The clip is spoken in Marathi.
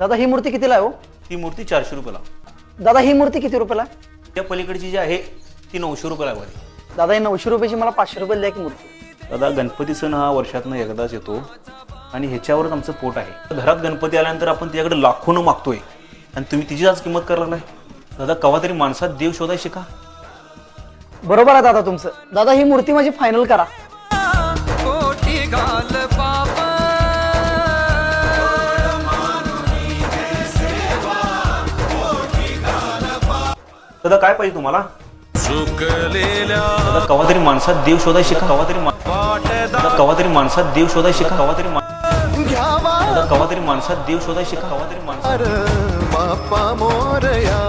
दादा ही मूर्ती कितीला आहे हो? ती मूर्ती 400 रुपयाला. दादा ही मूर्ती किती रुपयाला आहे? त्या पलीकडची जी आहे ती 900 रुपयाला आहे. दादा ही 900 रुपयाची मला 500 रुपये द्या की मूर्ती. दादा गणपती सण हा वर्षातनं एकदाच येतो आणि ह्याच्यावरच आमचं पोट आहे. घरात गणपती आल्यानंतर आपण त्याच्याकडे लाखोनं मागतोय आणि तुम्ही तिची आज किंमत करायला लागलाय. दादा कवा तरी माणसात देव शोधाय शिका. बरोबर आहे दादा तुमचं. दादा ही मूर्ती माझी फायनल करा. दादा काय पाहिजे तुम्हाला? दादा कवा तरी माणसात देव शोधाय शिका. कवा तरी माणसात देव शोधाय शिका. दादा कवा तरी माणसात देव शोधाय शिका. बाप्पा मोरया.